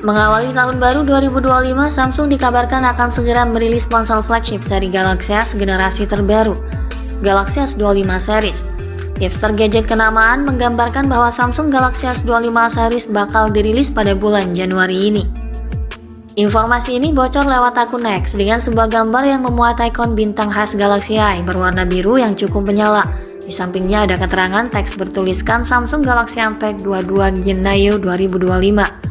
Mengawali tahun baru 2025, Samsung dikabarkan akan segera merilis ponsel flagship seri Galaxy S generasi terbaru, Galaxy S25 series. Hipster gadget kenamaan menggambarkan bahwa Samsung Galaxy S25 series bakal dirilis pada bulan Januari ini. Informasi ini bocor lewat akun X dengan sebuah gambar yang memuat ikon bintang khas Galaxy Eye berwarna biru yang cukup menyala. Di sampingnya ada keterangan teks bertuliskan Samsung Galaxy Unpacked 22 Gen Neo 2025.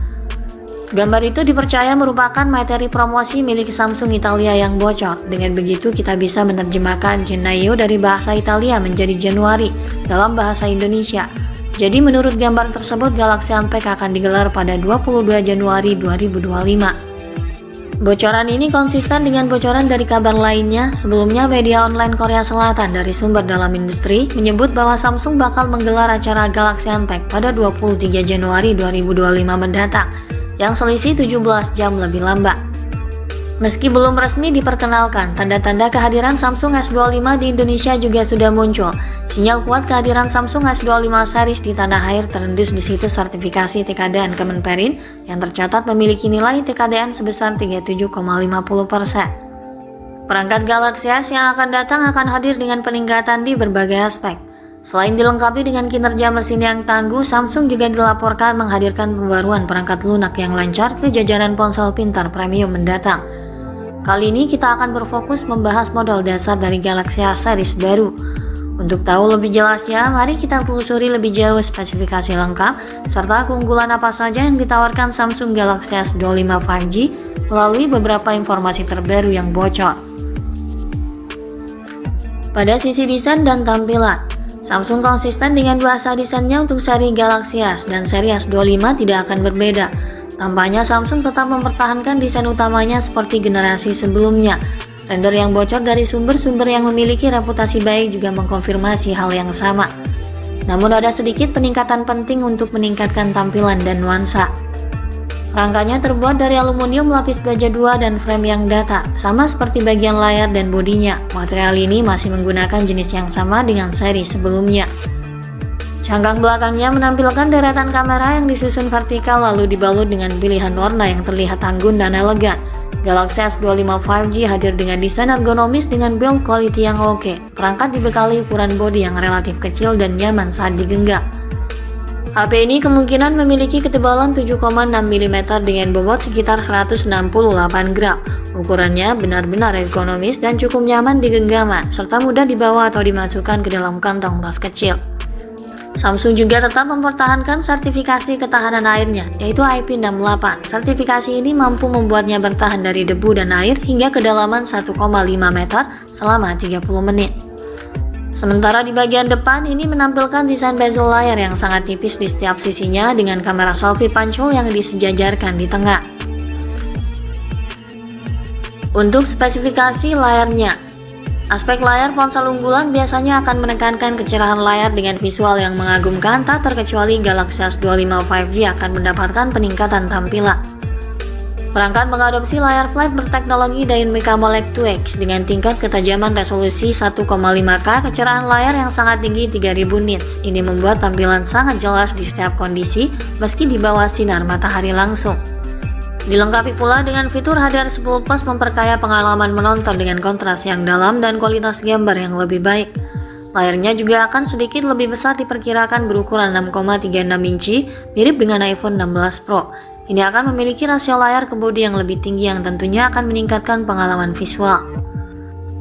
Gambar itu dipercaya merupakan materi promosi milik Samsung Italia yang bocor. Dengan begitu kita bisa menerjemahkan Gen Neo dari bahasa Italia menjadi Januari dalam bahasa Indonesia. Jadi menurut gambar tersebut Galaxy Unpacked akan digelar pada 22 Januari 2025. Bocoran ini konsisten dengan bocoran dari kabar lainnya. Sebelumnya media online Korea Selatan dari sumber dalam industri menyebut bahwa Samsung bakal menggelar acara Galaxy Unpacked pada 23 Januari 2025 mendatang, yang selisih 17 jam lebih lambat. Meski belum resmi diperkenalkan, tanda-tanda kehadiran Samsung S25 di Indonesia juga sudah muncul. Sinyal kuat kehadiran Samsung S25 series di tanah air terendus di situs sertifikasi TKDN Kemenperin yang tercatat memiliki nilai TKDN sebesar 37,50%. Perangkat Galaxy S yang akan datang akan hadir dengan peningkatan di berbagai aspek. Selain dilengkapi dengan kinerja mesin yang tangguh, Samsung juga dilaporkan menghadirkan pembaruan perangkat lunak yang lancar ke jajaran ponsel pintar premium mendatang. Kali ini kita akan berfokus membahas model dasar dari Galaxy S series baru. Untuk tahu lebih jelasnya, mari kita telusuri lebih jauh spesifikasi lengkap serta keunggulan apa saja yang ditawarkan Samsung Galaxy S25 5G melalui beberapa informasi terbaru yang bocor. Pada sisi desain dan tampilan, Samsung konsisten dengan bahasa desainnya untuk seri Galaxy S dan seri S25 tidak akan berbeda. Tampaknya Samsung tetap mempertahankan desain utamanya seperti generasi sebelumnya. Render yang bocor dari sumber-sumber yang memiliki reputasi baik juga mengkonfirmasi hal yang sama. Namun ada sedikit peningkatan penting untuk meningkatkan tampilan dan nuansa. Rangkanya terbuat dari aluminium lapis baja 2 dan frame yang datar, sama seperti bagian layar dan bodinya. Material ini masih menggunakan jenis yang sama dengan seri sebelumnya. Cangkang belakangnya menampilkan deretan kamera yang disusun vertikal lalu dibalut dengan pilihan warna yang terlihat anggun dan elegan. Galaxy S25 5G hadir dengan desain ergonomis dengan build quality yang oke. Perangkat dibekali ukuran bodi yang relatif kecil dan nyaman saat digenggam. HP ini kemungkinan memiliki ketebalan 7,6 mm dengan bobot sekitar 168 gram. Ukurannya benar-benar ergonomis dan cukup nyaman di genggaman, serta mudah dibawa atau dimasukkan ke dalam kantong tas kecil. Samsung juga tetap mempertahankan sertifikasi ketahanan airnya, yaitu IP68. Sertifikasi ini mampu membuatnya bertahan dari debu dan air hingga kedalaman 1,5 meter selama 30 menit. Sementara di bagian depan ini menampilkan desain bezel layar yang sangat tipis di setiap sisinya dengan kamera selfie punch hole yang disejajarkan di tengah. Untuk spesifikasi layarnya, aspek layar ponsel unggulan biasanya akan menekankan kecerahan layar dengan visual yang mengagumkan, tak terkecuali Galaxy S25 5G akan mendapatkan peningkatan tampilan. Perangkat mengadopsi layar flat berteknologi Dynamic AMOLED 2X dengan tingkat ketajaman resolusi 1,5K, kecerahan layar yang sangat tinggi 3000 nits. Ini membuat tampilan sangat jelas di setiap kondisi meski di bawah sinar matahari langsung. Dilengkapi pula dengan fitur HDR10 Plus memperkaya pengalaman menonton dengan kontras yang dalam dan kualitas gambar yang lebih baik. Layarnya juga akan sedikit lebih besar, diperkirakan berukuran 6,36 inci, mirip dengan iPhone 16 Pro. Ini akan memiliki rasio layar ke bodi yang lebih tinggi yang tentunya akan meningkatkan pengalaman visual.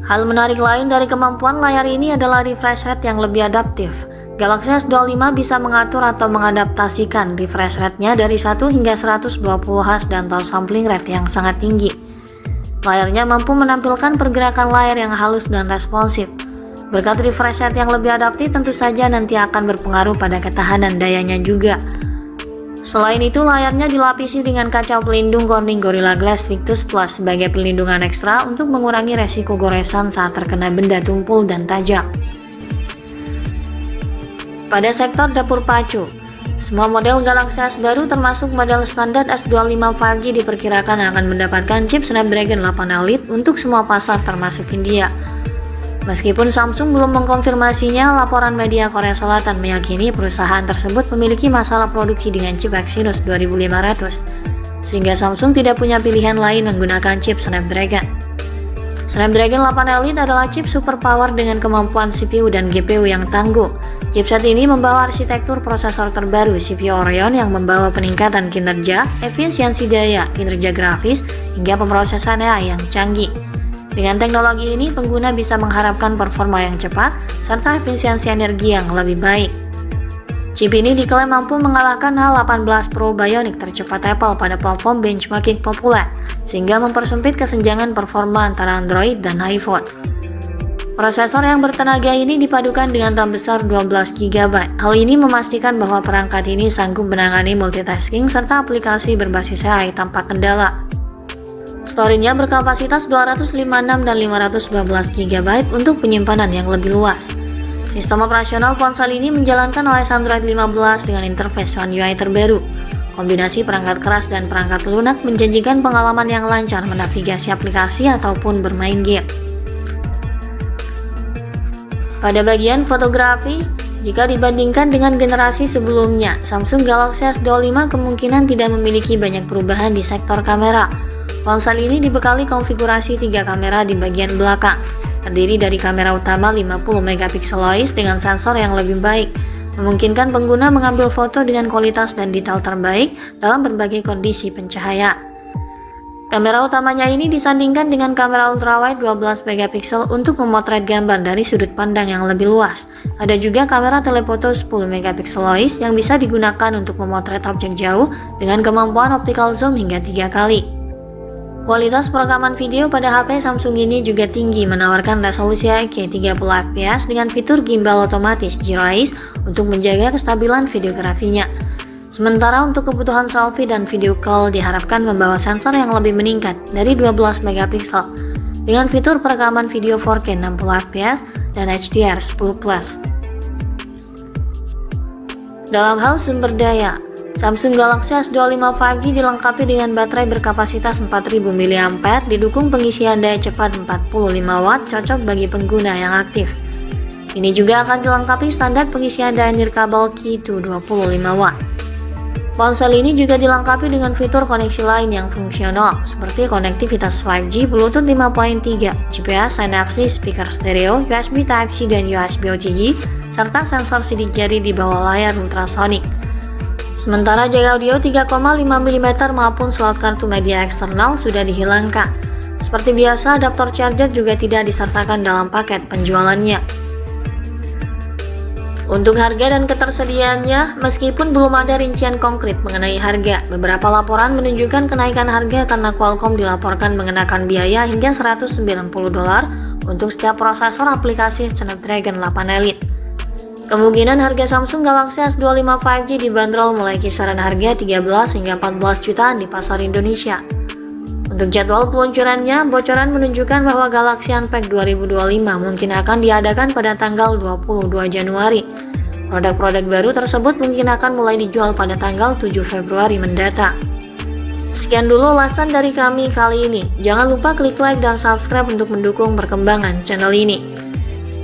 Hal menarik lain dari kemampuan layar ini adalah refresh rate yang lebih adaptif. Galaxy S25 bisa mengatur atau mengadaptasikan refresh rate-nya dari 1 hingga 120 Hz dan touch sampling rate yang sangat tinggi. Layarnya mampu menampilkan pergerakan layar yang halus dan responsif. Berkat refresh rate yang lebih adaptif, tentu saja nanti akan berpengaruh pada ketahanan dayanya juga. Selain itu, layarnya dilapisi dengan kaca pelindung Corning Gorilla Glass Victus Plus sebagai pelindungan ekstra untuk mengurangi resiko goresan saat terkena benda tumpul dan tajam. Pada sektor dapur pacu, semua model Galaxy S baru termasuk model standar S25 5G diperkirakan akan mendapatkan chip Snapdragon 8 Elite untuk semua pasar termasuk India. Meskipun Samsung belum mengkonfirmasinya, laporan media Korea Selatan meyakini perusahaan tersebut memiliki masalah produksi dengan chip Exynos 2500. sehingga Samsung tidak punya pilihan lain menggunakan chip Snapdragon. Snapdragon 8 Elite adalah chip superpower dengan kemampuan CPU dan GPU yang tangguh. Chipset ini membawa arsitektur prosesor terbaru CPU Oryon yang membawa peningkatan kinerja, efisiensi daya, kinerja grafis, hingga pemrosesan AI yang canggih. Dengan teknologi ini, pengguna bisa mengharapkan performa yang cepat, serta efisiensi energi yang lebih baik. Chip ini diklaim mampu mengalahkan A18 Pro Bionic tercepat Apple pada platform benchmarking populer, sehingga mempersempit kesenjangan performa antara Android dan iPhone. Prosesor yang bertenaga ini dipadukan dengan RAM besar 12 GB. Hal ini memastikan bahwa perangkat ini sanggup menangani multitasking serta aplikasi berbasis AI tanpa kendala. Storage-nya berkapasitas 256 dan 512 GB untuk penyimpanan yang lebih luas. Sistem operasional ponsel ini menjalankan OS Android 15 dengan interface One UI terbaru. Kombinasi perangkat keras dan perangkat lunak menjanjikan pengalaman yang lancar menavigasi aplikasi ataupun bermain game. Pada bagian fotografi, jika dibandingkan dengan generasi sebelumnya, Samsung Galaxy S25 kemungkinan tidak memiliki banyak perubahan di sektor kamera. Ponsel ini dibekali konfigurasi 3 kamera di bagian belakang, terdiri dari kamera utama 50 megapiksel OIS dengan sensor yang lebih baik, memungkinkan pengguna mengambil foto dengan kualitas dan detail terbaik dalam berbagai kondisi pencahayaan. Kamera utamanya ini disandingkan dengan kamera ultrawide 12 megapiksel untuk memotret gambar dari sudut pandang yang lebih luas. Ada juga kamera telefoto 10 megapiksel OIS yang bisa digunakan untuk memotret objek jauh dengan kemampuan optical zoom hingga 3 kali. Kualitas perekaman video pada HP Samsung ini juga tinggi, menawarkan resolusi 8K 30 fps dengan fitur gimbal otomatis Gyro Eyes untuk menjaga kestabilan videografinya. Sementara untuk kebutuhan selfie dan video call diharapkan membawa sensor yang lebih meningkat dari 12 megapiksel dengan fitur perekaman video 4K 60 fps dan HDR10+. Dalam hal sumber daya, Samsung Galaxy S25 5G dilengkapi dengan baterai berkapasitas 4000 mAh, didukung pengisian daya cepat 45 Watt cocok bagi pengguna yang aktif. Ini juga akan dilengkapi standar pengisian daya nirkabel Qi2 25 Watt. Ponsel ini juga dilengkapi dengan fitur koneksi lain yang fungsional, seperti konektivitas 5G, Bluetooth 5.3, GPS, NFC, speaker stereo, USB Type-C dan USB OTG, serta sensor sidik jari di bawah layar ultrasonic. Sementara jack audio 3,5 mm maupun slot kartu media eksternal sudah dihilangkan. Seperti biasa, adaptor charger juga tidak disertakan dalam paket penjualannya. Untuk harga dan ketersediaannya, meskipun belum ada rincian konkret mengenai harga, beberapa laporan menunjukkan kenaikan harga karena Qualcomm dilaporkan mengenakan biaya hingga $190 untuk setiap prosesor aplikasi Snapdragon 8 Elite. Kemungkinan harga Samsung Galaxy S25 5G dibanderol mulai kisaran harga 13 hingga 14 jutaan di pasar Indonesia. Untuk jadwal peluncurannya, bocoran menunjukkan bahwa Galaxy Unpacked 2025 mungkin akan diadakan pada tanggal 22 Januari. Produk-produk baru tersebut mungkin akan mulai dijual pada tanggal 7 Februari mendatang. Sekian dulu ulasan dari kami kali ini. Jangan lupa klik like dan subscribe untuk mendukung perkembangan channel ini.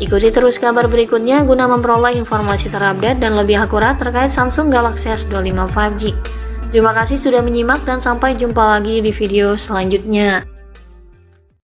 Ikuti terus kabar berikutnya guna memperoleh informasi terupdate dan lebih akurat terkait Samsung Galaxy S25 5G. Terima kasih sudah menyimak dan sampai jumpa lagi di video selanjutnya.